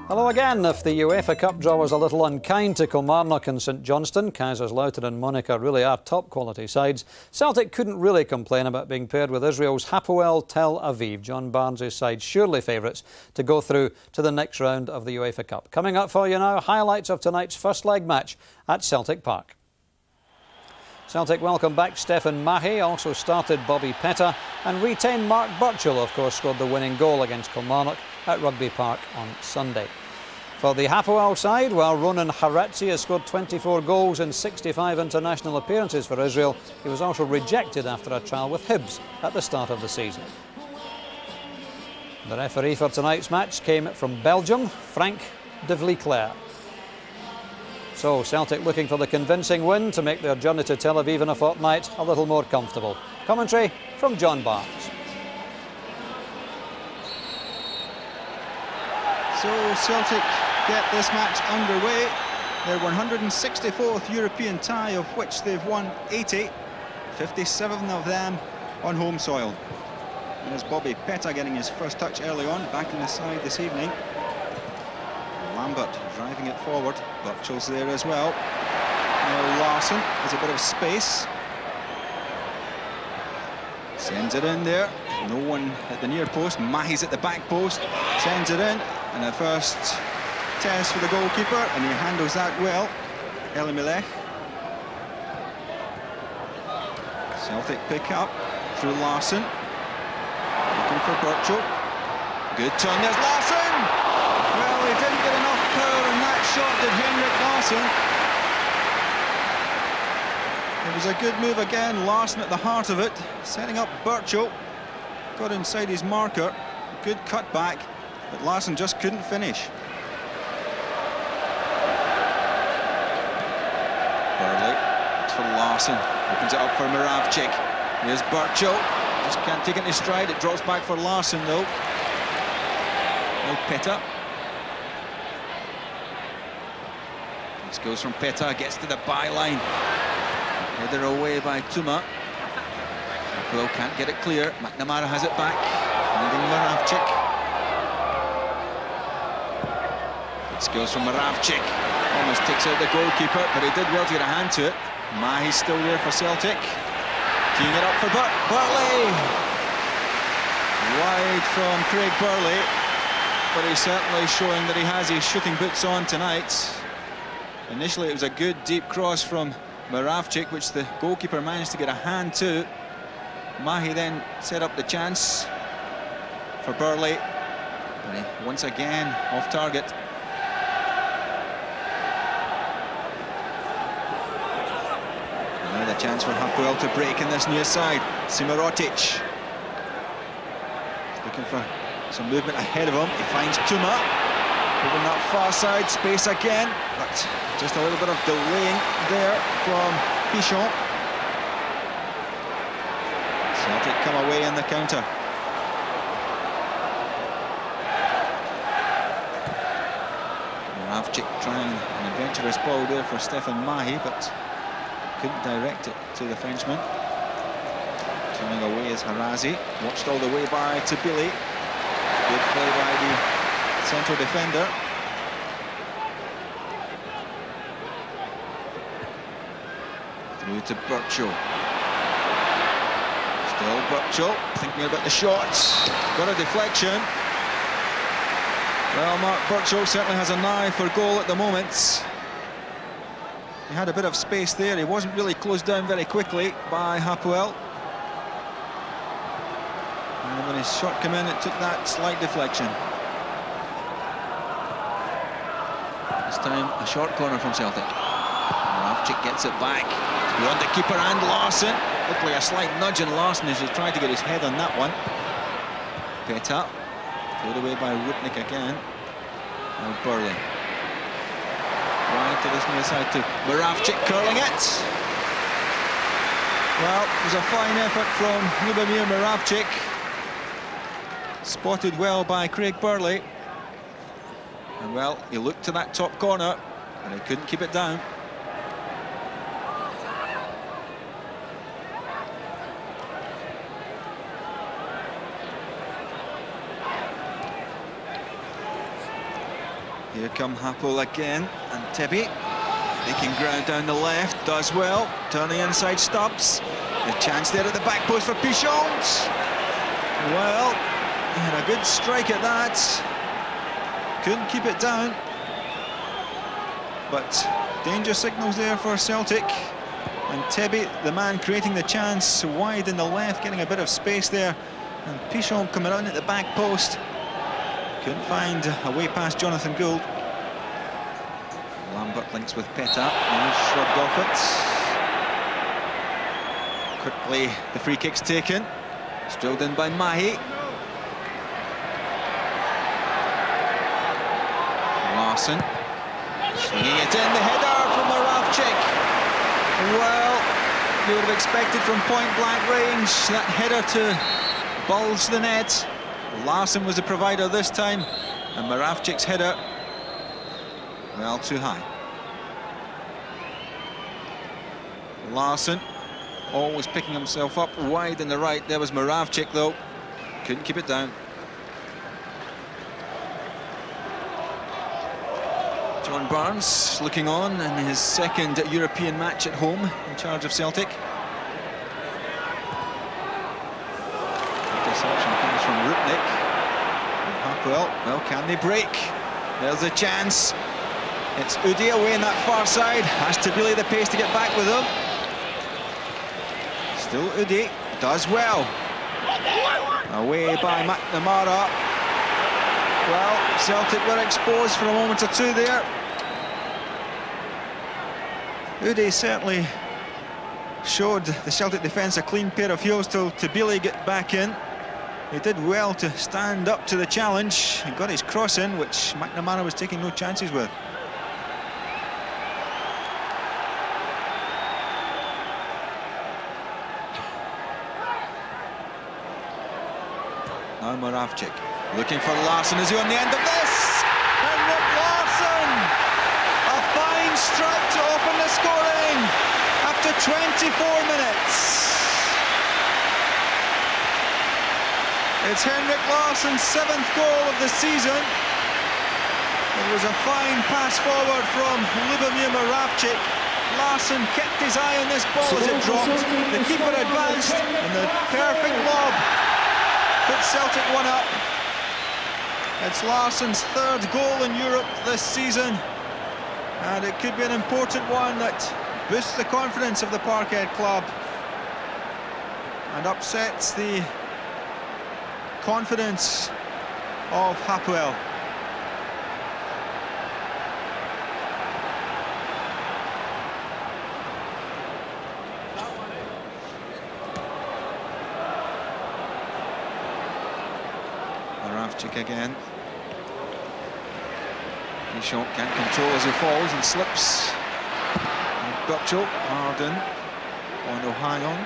Hello again. If the UEFA Cup draw was a little unkind to Kilmarnock and St Johnstone, Kaiserslautern and Monaco really are top quality sides, Celtic couldn't really complain about being paired with Israel's Hapoel Tel Aviv. John Barnes' side surely favourites to go through to the next round of the UEFA Cup. Coming up for you now, highlights of tonight's first leg match at Celtic Park. Celtic welcome back Stefan Mahi, also started Bobby Petta, and retained Mark Burchill, of course, scored the winning goal against Kilmarnock at Rugby Park on Sunday. For the Hapoel side, well, Ronan Haratzi has scored 24 goals in 65 international appearances for Israel. He was also rejected after a trial with Hibs at the start of the season. The referee for tonight's match came from Belgium, Frank de Vlieclair. So Celtic looking for the convincing win to make their journey to Tel Aviv in a fortnight a little more comfortable. Commentary from John Barnes. So Celtic get this match underway. Their 164th European tie, of which they've won 80, 57 of them on home soil. And there's Bobby Petta getting his first touch early on, back in the side this evening. Lambert driving it forward, Burchill's there as well. Now Larsson has a bit of space. Sends it in there, no one at the near post. Mahi's at the back post, sends it in, and a first test for the goalkeeper, and he handles that well, Elimelech. Celtic pick up through Larsson, looking for Burchill. Good turn, there's Larsson! Well, he didn't get enough power in that shot, did Henrik Larsson. It was a good move again, Larsson at the heart of it, setting up Burchill. Got inside his marker, good cut back, but Larsson just couldn't finish. Burley for Larsson, opens it up for Moravcik. Here's Burchill, just can't take it in his stride, it drops back for Larsson though. Now Petta. This goes from Petta, gets to the byline. Header away by Tuma. Hapoel can't get it clear. McNamara has it back. Finding Moravcik. This goes from Moravcik. Almost takes out the goalkeeper, but he did well to get a hand to it. Mahi's still there for Celtic. Teeing it up for Burley. Wide from Craig Burley, but he's certainly showing that he has his shooting boots on tonight. Initially it was a good deep cross from Moravcik, which the goalkeeper managed to get a hand to. Mahi then set up the chance for Burley, but he once again off target. And now the chance for Hapoel to break in this near side. Simoratic looking for some movement ahead of him. He finds Tuma. Moving that far side, space again, but just a little bit of delaying there from Pichon. Celtic come away in the counter. Moravcik trying an adventurous ball there for Stefan Mahi, but couldn't direct it to the Frenchman. Turning away is Harazi, watched all the way by Tabili. Good play by the central defender. Through to Burchill. Still Burchill, thinking about the shots. Got a deflection. Well, Mark Burchill certainly has an eye for goal at the moment. He had a bit of space there. He wasn't really closed down very quickly by Hapoel. And when his shot came in, it took that slight deflection. This time a short corner from Celtic. Moravcik gets it back. It's beyond the keeper and Larsson. Hopefully a slight nudge in Larsson as he tried to get his head on that one. Petta. Played away by Rupnik again. Now Burley. Right to this near side to Moravcik curling it. Well, it was a fine effort from Lubomir Moravcik. Spotted well by Craig Burley. And well, he looked to that top corner, and he couldn't keep it down. Here come Hapoel again, and Tibby making ground down the left, does well, turning inside Stubbs. A chance there at the back post for Pichon. Well, he had a good strike at that. Couldn't keep it down. But danger signals there for Celtic. And Tibby, the man creating the chance, wide in the left, getting a bit of space there. And Pichon coming on at the back post. Couldn't find a way past Jonathan Gould. Lambert links with Peta, and he shrugged off it. Quickly, the free kick's taken. It's drilled in by Mahi. Larson swinging it in, the header from Moravcik. Well, you would have expected from point-blank range that header to bulge the net. Larson was the provider this time, and Moravcik's header, well, too high. Larson always picking himself up wide in the right. There was Moravcik, though. Couldn't keep it down. John Barnes looking on in his second European match at home in charge of Celtic. Interception comes from Rupnik. And Hapoel, well, can they break? There's a chance. It's Udi away in that far side. Has to belay the pace to get back with him. Still Udi, does well. Away by McNamara. Well, Celtic were exposed for a moment or two there. Udi certainly showed the Celtic defence a clean pair of heels till Tabili get back in. He did well to stand up to the challenge. He got his cross in, which McNamara was taking no chances with. Now Moravcik looking for Larson. Is he on the end of this? Henrik Larsson! A fine strike to open the scoring after 24 minutes. It's Henrik Larsson's 7th goal of the season. It was a fine pass forward from Lubomir Moravcik. Larsson kept his eye on this ball as it dropped. The keeper advanced, and the perfect lob put Celtic one up. It's Larsson's 3rd goal in Europe this season, and it could be an important one that boosts the confidence of the Parkhead club and upsets the confidence of Hapoel. Moravcik again. Pichon can't control as he falls and slips. And Birchall, Harden, on O'Hagon.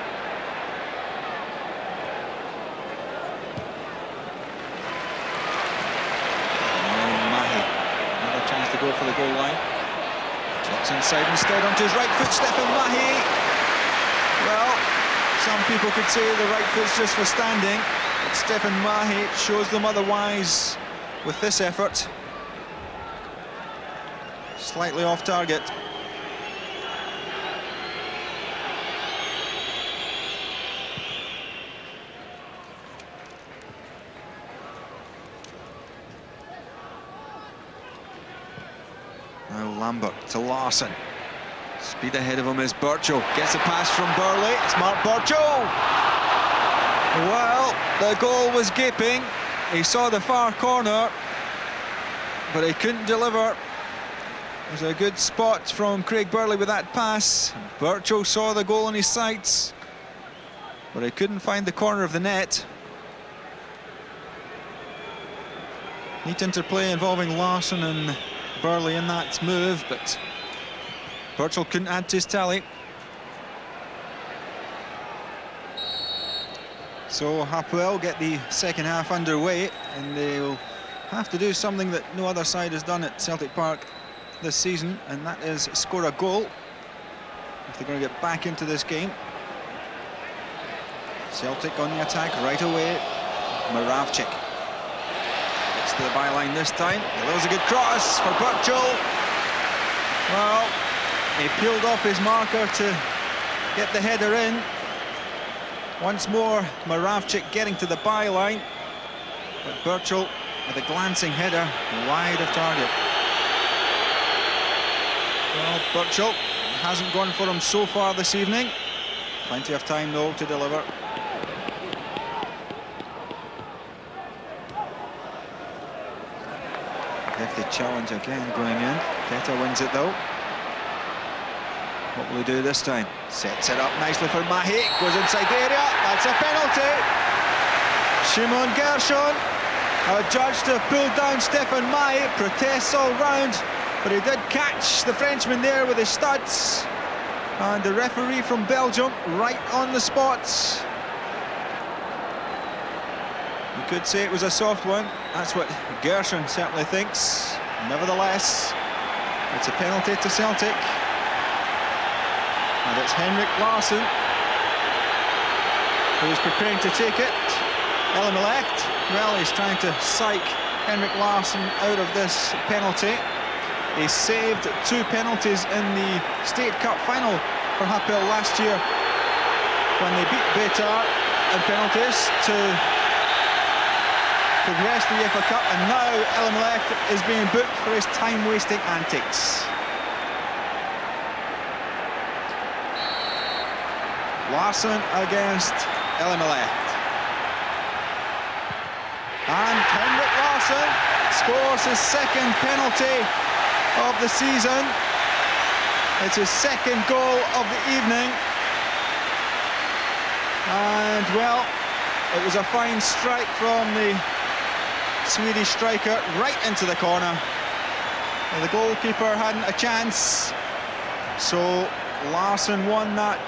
And Mahi, another chance to go for the goal line. Drops inside instead onto his right foot, Stefan Mahi. Well, some people could say the right foot's just for standing. Stefan Mahi shows them otherwise with this effort. Slightly off target. Now Lambert to Larsson. Speed ahead of him is Birchall. Gets a pass from Burley. It's Mark Birchall. Well, the goal was gaping. He saw the far corner, but he couldn't deliver. It was a good spot from Craig Burley with that pass. Birchall saw the goal in his sights, but he couldn't find the corner of the net. Neat interplay involving Larsson and Burley in that move, but Birchall couldn't add to his tally. So Hapoel get the second half underway, and they'll have to do something that no other side has done at Celtic Park this season, and that is score a goal if they're going to get back into this game. Celtic on the attack right away. Moravcik. Gets to the byline this time. That was a good cross for Burchell. Well, he peeled off his marker to get the header in. Once more, Moravcik getting to the byline. But Burchell with a glancing header wide of target. Well, Burchell hasn't gone for him so far this evening. Plenty of time, though, to deliver. Hefty challenge again going in. Petter wins it, though. What will he do this time? Sets it up nicely for Mahi. Goes inside the area. That's a penalty. Shimon Gershon, adjudged to have pulled down Stefan Mahi. Protests all round, but he did catch the Frenchman there with his studs. And the referee from Belgium right on the spot. You could say it was a soft one. That's what Gershon certainly thinks. Nevertheless, it's a penalty to Celtic. And it's Henrik Larsson who's preparing to take it. Elimelech, well, he's trying to psych Henrik Larsson out of this penalty. He saved 2 penalties in the State Cup final for Hapoel last year when they beat Betar in penalties to progress the UEFA Cup, and now Elimelech is being booked for his time-wasting antics. Larsson against Elimelech. And Henrik Larsson scores his second penalty of the season. It's his second goal of the evening. And, well, it was a fine strike from the Swedish striker right into the corner. And the goalkeeper hadn't a chance. So Larsson won that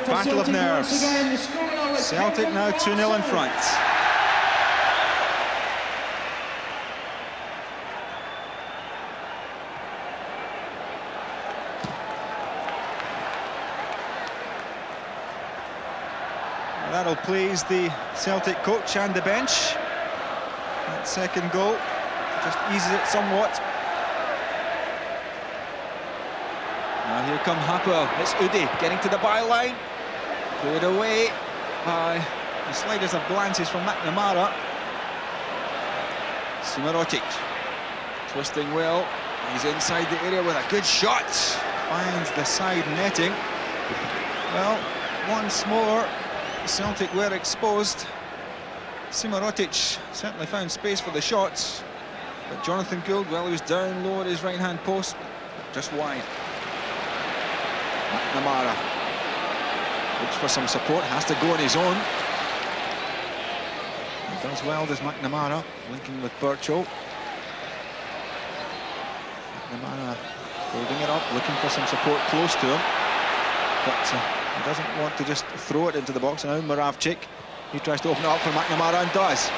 battle of nerves. Celtic now 2-0 in front. That'll please the Celtic coach and the bench. That second goal just eases it somewhat. Now here come Hapoel. It's Udi getting to the byline. Cleared away by the slightest of glances from McNamara. Simarotic twisting well. He's inside the area with a good shot. Finds the side netting. Well, once more, Celtic were exposed. Simarotic certainly found space for the shots, but Jonathan Gould, well, he was down low at his right-hand post, just wide. McNamara looks for some support, has to go on his own. He does well, does McNamara, linking with Burchell. McNamara holding it up, looking for some support close to him, but he doesn't want to just throw it into the box. And now Moravcik, he tries to open it up for McNamara and does.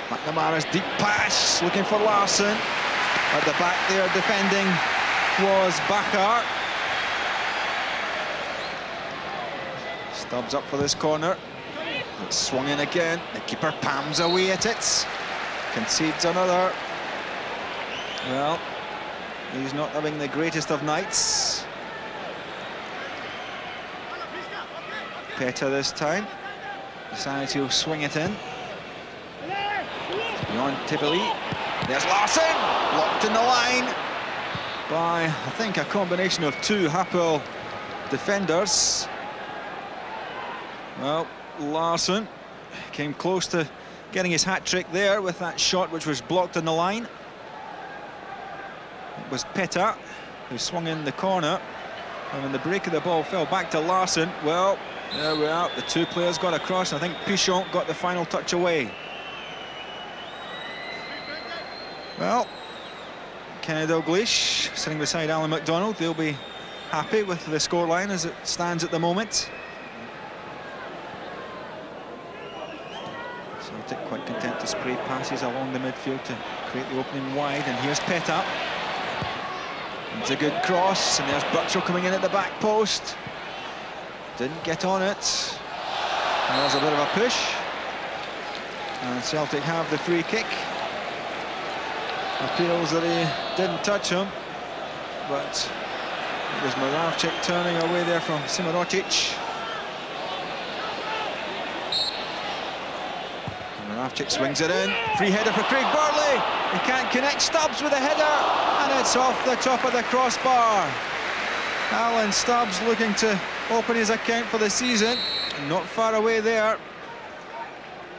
McNamara's deep pass, looking for Larsson. At the back there defending was Bakar. Stubbs up for this corner. It's swung in again. The keeper pams away at it. Concedes another. Well, he's not having the greatest of nights. Petter this time decides he'll swing it in. Beyond Tibeli. There's Larsson, blocked in the line by, I think, a combination of 2 Hapoel defenders. Well, Larsson came close to getting his hat-trick there with that shot which was blocked in the line. It was Petter who swung in the corner, and when the break of the ball fell back to Larsson, well, there we are, the 2 players got across, and I think Pichon got the final touch away. Well, Kennedy Dalglish sitting beside Alan McDonald, they'll be happy with the scoreline as it stands at the moment. Celtic quite content to spray passes along the midfield to create the opening wide, and here's Petter. It's a good cross, and there's Burchell coming in at the back post. Didn't get on it. And there's a bit of a push. And Celtic have the free kick. appeals that he didn't touch him, but it was Moravcik turning away there from Simonotic. Moravcik swings it in. Free header for Craig Burley. He can't connect. Stubbs with a header, and it's off the top of the crossbar. Alan Stubbs looking to open his account for the season. Not far away there.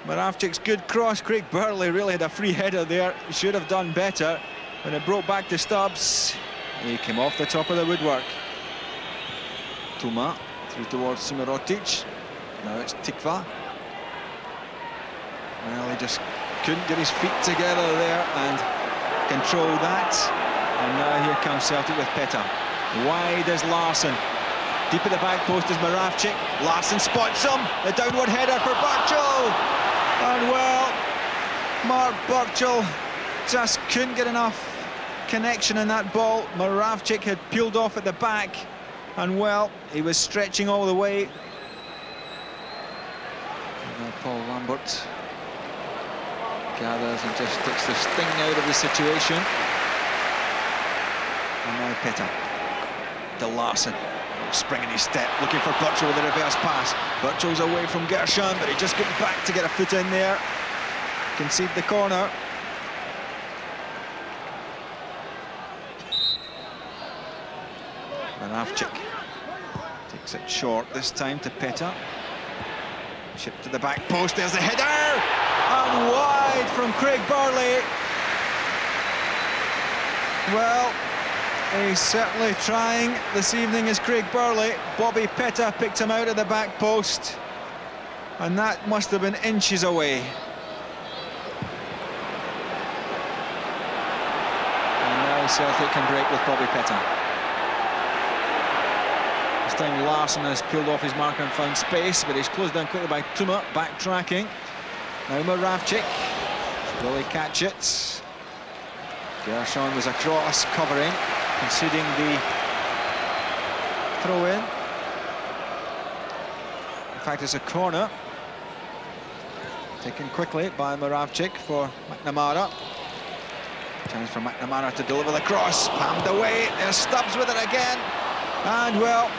Moravcik's good cross. Craig Burley really had a free header there. He should have done better. When it broke back to Stubbs, he came off the top of the woodwork. Tuma through towards Simonotic. Now it's Tikva. Well, he just couldn't get his feet together there and control that. And now here comes Celtic with Peta. Wide is Larsson. Deep at the back post is Moravcik. Larsson spots him. The downward header for Burchell. And well, Mark Burchell just couldn't get enough connection in that ball. Moravcik had peeled off at the back, and well, he was stretching all the way. And now Paul Lambert gathers and just takes the sting out of the situation. And now Peta. To Larsson. Springing his step, looking for Burchell with a reverse pass. Burchell's away from Gershon, but he just got back to get a foot in there. Concede the corner. Moravcik takes it short this time to Peta. Chip to the back post, there's the header! And wide from Craig Burley. Well, he's certainly trying this evening is Craig Burley. Bobby Peta picked him out of the back post, and that must have been inches away. And now Celtic can break with Bobby Peta. This time Larsson has peeled off his marker and found space, but he's closed down quickly by Tuma, backtracking. Now Moravcik, will he catch it? Gershon was across, covering, conceding the throw-in. In fact, it's a corner. Taken quickly by Moravcik for McNamara. Chance for McNamara to deliver the cross. Palmed away. There's Stubbs with it again. And, well,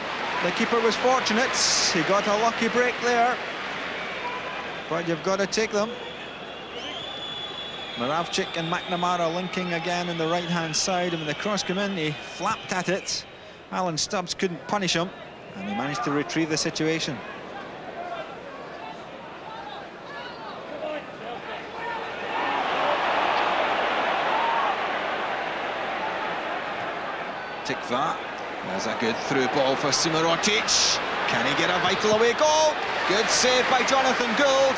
the keeper was fortunate. He got a lucky break there. But you've got to take them. Moravcik and McNamara linking again in the right-hand side, and when the cross came in, he flapped at it. Alan Stubbs couldn't punish him, and he managed to retrieve the situation. Tikva, there's a good through ball for Simonotic. Can he get a vital away goal? Good save by Jonathan Gould.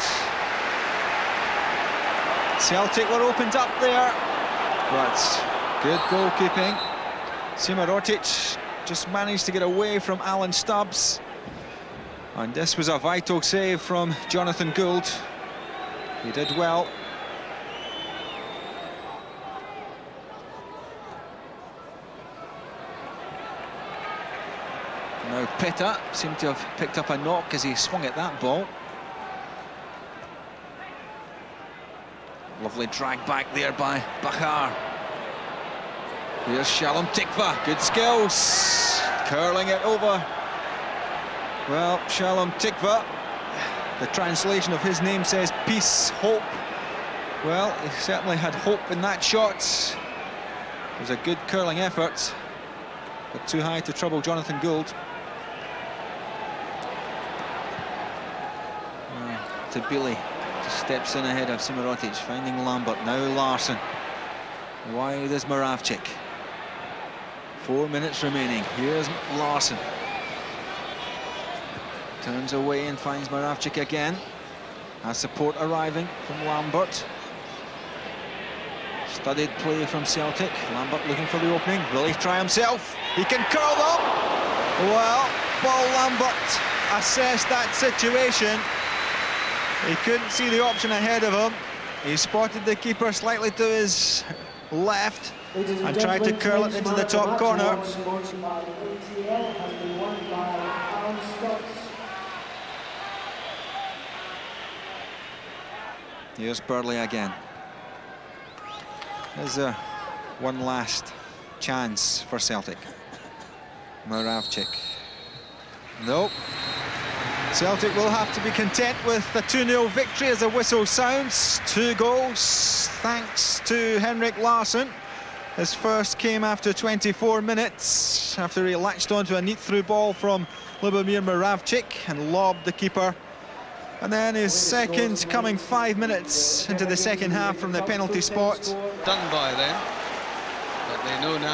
Celtic were opened up there, but good goalkeeping. Simonotic just managed to get away from Alan Stubbs, and this was a vital save from Jonathan Gould. He did well. Now Peta seemed to have picked up a knock as he swung at that ball. Lovely drag back there by Bakar. Here's Shalom Tikva, good skills. Curling it over. Well, Shalom Tikva, the translation of his name says peace, hope. Well, he certainly had hope in that shot. It was a good curling effort, but too high to trouble Jonathan Gould. Tabili just steps in ahead of Simonotic, finding Lambert. Now Larsson. Wide is Moravcik. 4 minutes remaining. Here's Larsson. Turns away and finds Moravcik again. Has support arriving from Lambert. Studied play from Celtic. Lambert looking for the opening. Will he try himself? He can curl them. Well, Paul Lambert assessed that situation. He couldn't see the option ahead of him. He spotted the keeper slightly to his left and tried to curl it into the top corner. Here's Burley again. There's a one last chance for Celtic. Moravcik. Nope. Celtic will have to be content with the 2-0 victory as the whistle sounds. 2 goals thanks to Henrik Larsson. His first came after 24 minutes, after he latched onto a neat through ball from Lubomir Moravcik and lobbed the keeper. And then his second coming 5 minutes into the second half from the penalty spot. Done by then, but they know now